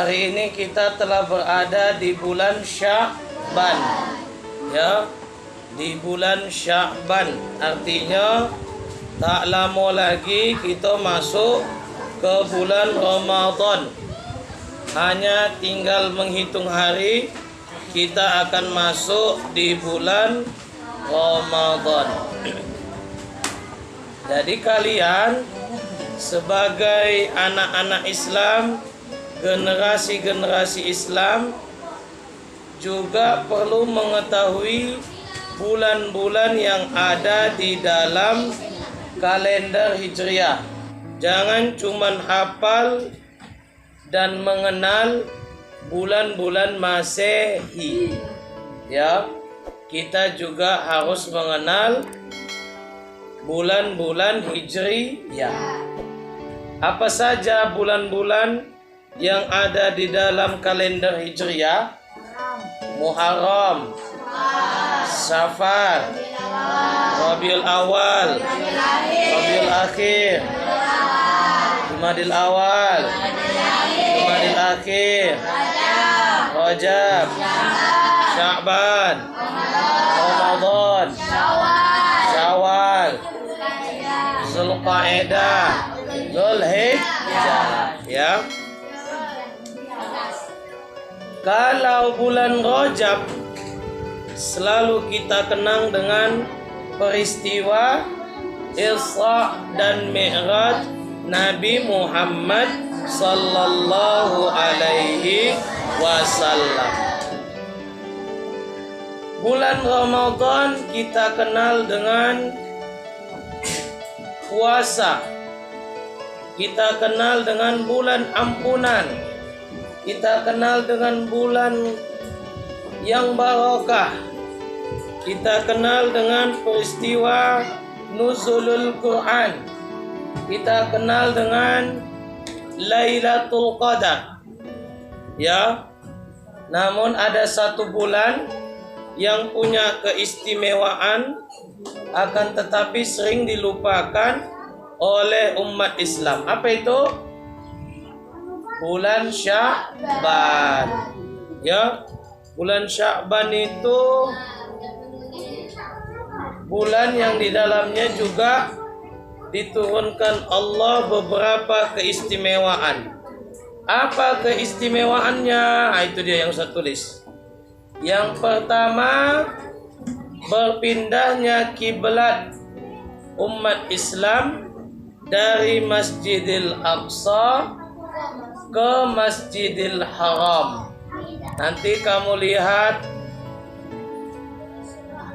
hari ini kita telah berada di bulan Sya'ban. Ya, di bulan Sya'ban. Artinya tak lama lagi kita masuk ke bulan Ramadan. Hanya tinggal menghitung hari, kita akan masuk di bulan Ramadan. Jadi kalian sebagai anak-anak Islam, generasi-generasi Islam juga perlu mengetahui bulan-bulan yang ada di dalam kalender Hijriah. Jangan cuman hafal dan mengenal bulan-bulan Masehi. Ya, kita juga harus mengenal bulan-bulan Hijriyah. Apa saja bulan-bulan yang ada di dalam kalender Hijriyah? Muharram, Safar, Rabiul Awal, Rabiul Akhir, Jumadil Awal, Jumadil Akhir, Rajab, Sya'ban, Ramadan, Syawal, Zulqa'dah, Dzulhijjah. Ya. Kalau bulan Rajab selalu kita kenang dengan peristiwa Isra dan Mi'raj Nabi Muhammad sallallahu alaihi wasallam. Bulan Ramadan kita kenal dengan puasa. Kita kenal dengan bulan ampunan. Kita kenal dengan bulan yang barokah. Kita kenal dengan peristiwa Nuzulul Quran. Kita kenal dengan Lailatul Qadar. Ya. Namun ada satu bulan yang punya keistimewaan akan tetapi sering dilupakan oleh umat Islam. Apa itu? Bulan Sya'ban. Ya, bulan Sya'ban itu bulan yang di dalamnya juga diturunkan Allah beberapa keistimewaan. Apa keistimewaannya? Nah, itu dia yang saya tulis. Yang pertama, berpindahnya kiblat umat Islam dari Masjidil Aqsa ke Masjidil Haram. Nanti kamu lihat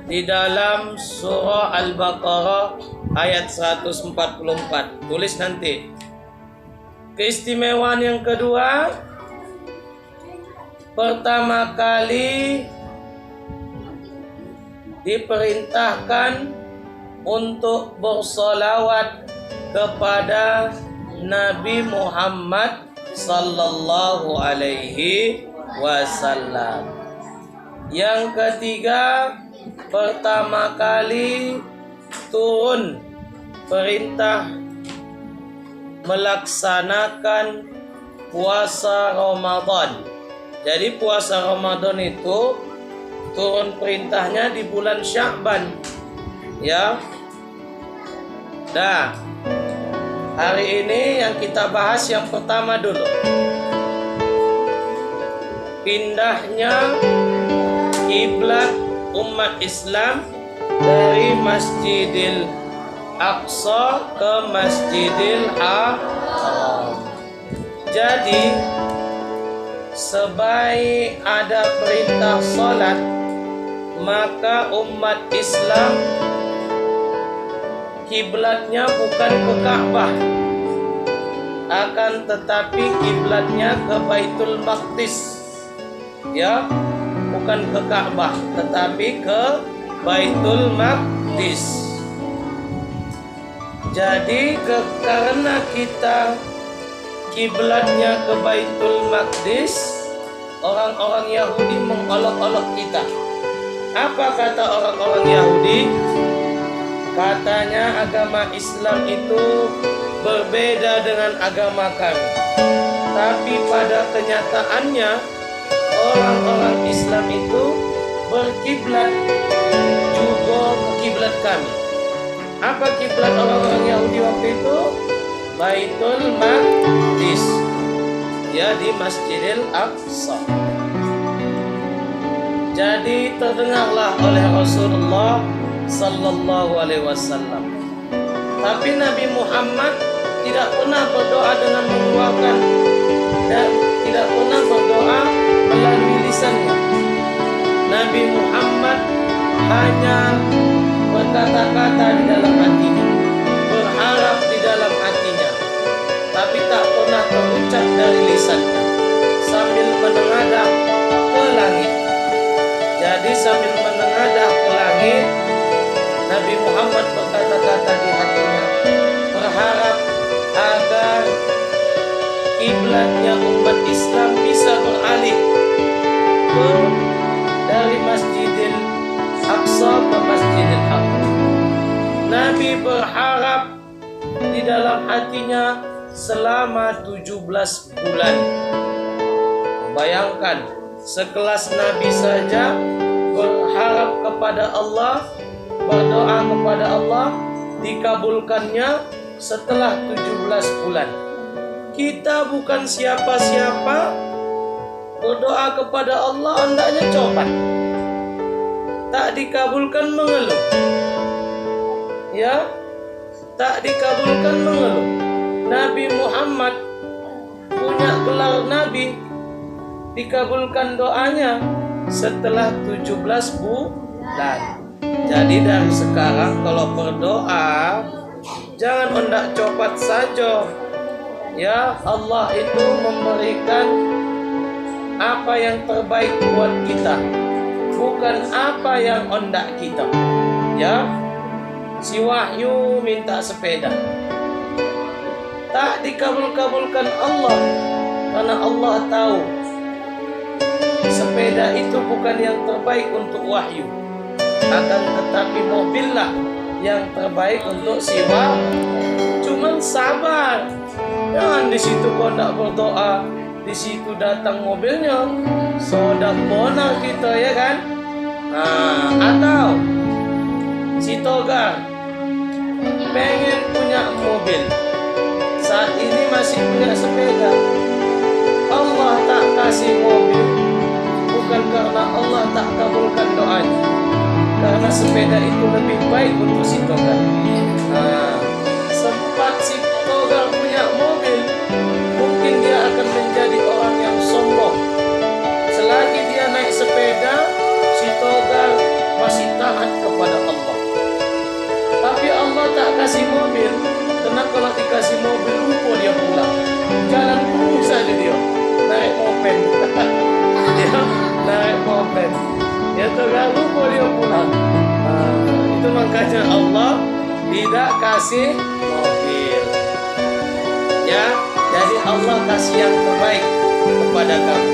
di dalam surah Al-Baqarah ayat 144. Tulis nanti. Keistimewaan yang kedua, pertama kali diperintahkan untuk bersolawat kepada Nabi Muhammad sallallahu alaihi wasallam. Yang ketiga, pertama kali turun perintah melaksanakan puasa Ramadan. Jadi puasa Ramadan itu turun perintahnya di bulan Sya'ban. Ya. Nah, hari ini yang kita bahas yang pertama dulu. Pindahnya kiblat umat Islam dari Masjidil Aqsa ke Masjidil Haram. Jadi sebaik ada perintah salat, maka umat Islam kiblatnya bukan ke Ka'bah, akan tetapi kiblatnya ke Baitul Maqdis. Ya, bukan ke Ka'bah, tetapi ke Baitul Maqdis. Jadi karena kita kiblatnya ke Baitul Maqdis, orang-orang Yahudi mengolok-olok kita. Apa kata orang-orang Yahudi? Katanya agama Islam itu berbeda dengan agama kami. Tapi pada kenyataannya orang-orang Islam itu berkiblat juga ke kiblat kami. Apa kiblat orang-orang Yahudi waktu itu? Baitul Maqdis, ya, di Masjidil Aqsa. Jadi terdengarlah oleh Rasulullah Sallallahu Alaihi Wasallam. Tapi Nabi Muhammad tidak pernah berdoa dengan mengeluarkan dan tidak pernah berdoa melalui lisannya. Nabi Muhammad hanya berkata-kata di dalam hatinya, berharap di dalam hatinya, tapi tak pernah terucap dari lisannya, sambil menengadah ke langit. Jadi sambil menengadah ke langit, Nabi Muhammad berkata-kata di hatinya, berharap agar kiblatnya umat Islam bisa beralih dari Masjidil Aqsa ke Masjidil Aqsa. Nabi berharap di dalam hatinya selama 17 bulan. Bayangkan, sekelas Nabi saja berharap kepada Allah, berdoa kepada Allah, dikabulkannya setelah 17 bulan. Kita bukan siapa-siapa, berdoa kepada Allah hendaknya coba, tak dikabulkan mengeluh, ya, tak dikabulkan mengeluh. Nabi Muhammad punya gelar Nabi, dikabulkan doanya setelah 17 bulan. Jadi dari sekarang kalau berdoa jangan hendak copat saja. Ya, Allah itu memberikan apa yang terbaik buat kita, bukan apa yang hendak kita. Ya, si Wahyu minta sepeda, tak dikabulkan Allah karena Allah tahu sepeda itu bukan yang terbaik untuk Wahyu, akan tetapi mobillah yang terbaik untuk si Wahyu. Cuman sabar, jangan di situ kau tak berdoa, di situ datang mobilnya, sodak bona kita, ya kan? Atau si Toga pengen punya mobil, saat ini masih punya sepeda, Allah tak kasih mobil, bukan karena Allah tak kabulkan doanya, karena sepeda itu lebih baik untuk si Toga. Sempat si Toga punya mobil, mungkin dia akan menjadi orang yang sombong. Selagi dia naik sepeda, si Toga masih taat kepada Allah. Tapi Allah tak kasih mobil, karena kalau dikasih mobil lupa dia pulang, jalan terus saja dia naik moped. Dia naik moped, dia Toga lupa dia pulang. Itu makanya Allah tidak kasih mobil, ya. Jadi Allah kasih yang terbaik kepada kamu,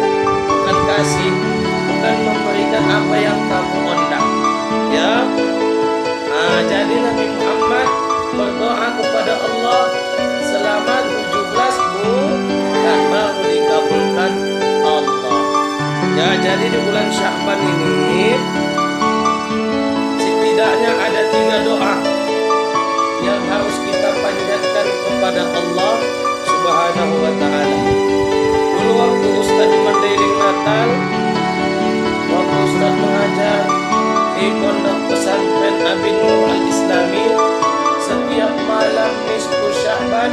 bukan memberikan apa yang kamu hendak, ya. Jadi Nabi Muhammad berdoa kepada Allah selama 17 bulan baru dikabulkan Allah. Ya, jadi di bulan Sya'ban ini setidaknya ada 3 doa yang harus kita panjatkan kepada Allah Subhanahu wa ta'ala. Dulu waktu Ustaz di Mandailing Natal, waktu Ustaz mengajar di Pondok Pesantren Abi Nur Al-Islami, setiap malam nisfu Sya'ban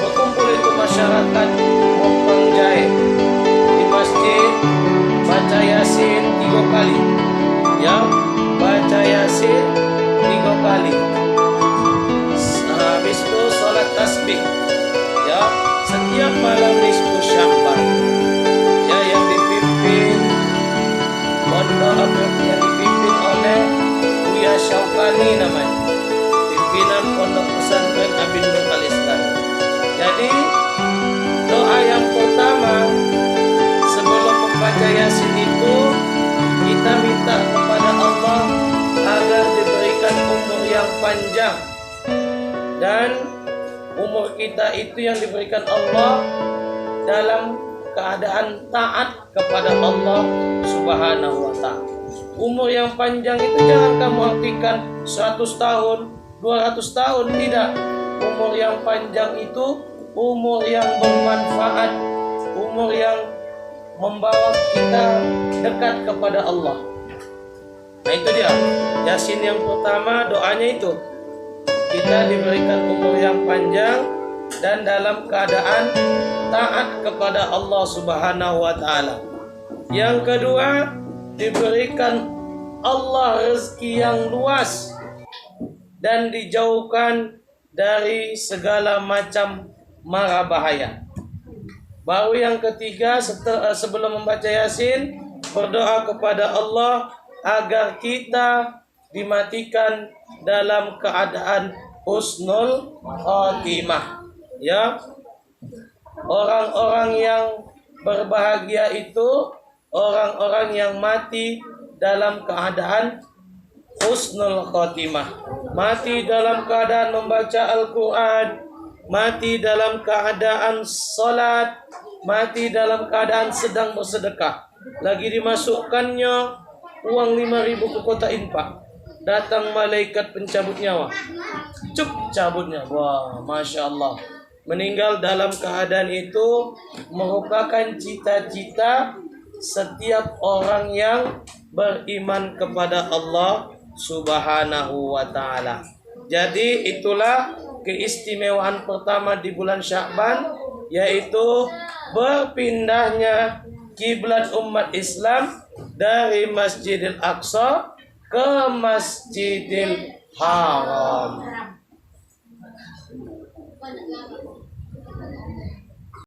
berkumpul itu masyarakat Bompang Jahe di masjid, baca Yasin 3 kali, ya, baca Yasin 3 kali. Habis itu sholat tasbih, ya, setiap malam nisfu Sya'ban, ya, yang dipimpin oleh Buya Syaukani namanya, pimpinan Pondok Pesantren Abi Nur Al-Islami. Jadi doa yang pertama sebelum membaca Yasin itu, kita minta kepada Allah agar diberikan umur yang panjang, dan umur kita itu yang diberikan Allah dalam keadaan taat kepada Allah Subhanahu wa Ta'ala. Umur yang panjang itu jangan kamu artikan 100 tahun, 200 tahun, tidak. Umur yang panjang itu umur yang bermanfaat, umur yang membawa kita dekat kepada Allah. Nah itu dia, Yasin yang pertama doanya itu. Kita diberikan umur yang panjang dan dalam keadaan taat kepada Allah Subhanahu wa Ta'ala. Yang kedua, diberikan Allah rezeki yang luas dan dijauhkan dari segala macam mara bahaya. Baru yang ketiga, sebelum membaca Yasin, berdoa kepada Allah agar kita dimatikan dalam keadaan husnul khatimah. Ya, orang-orang yang berbahagia itu orang-orang yang mati dalam keadaan husnul khatimah, mati dalam keadaan membaca Al-Quran, mati dalam keadaan salat, mati dalam keadaan sedang bersedekah. Lagi dimasukkannya uang 5.000 ke kotak infak, datang malaikat pencabut nyawa, cabutnya. Wah, Masya Allah. Meninggal dalam keadaan itu merupakan cita-cita setiap orang yang beriman kepada Allah Subhanahu wa Ta'ala. Jadi itulah keistimewaan pertama di bulan Sya'ban, yaitu berpindahnya kiblat umat Islam dari Masjidil Aqsa ke Masjidil Haram.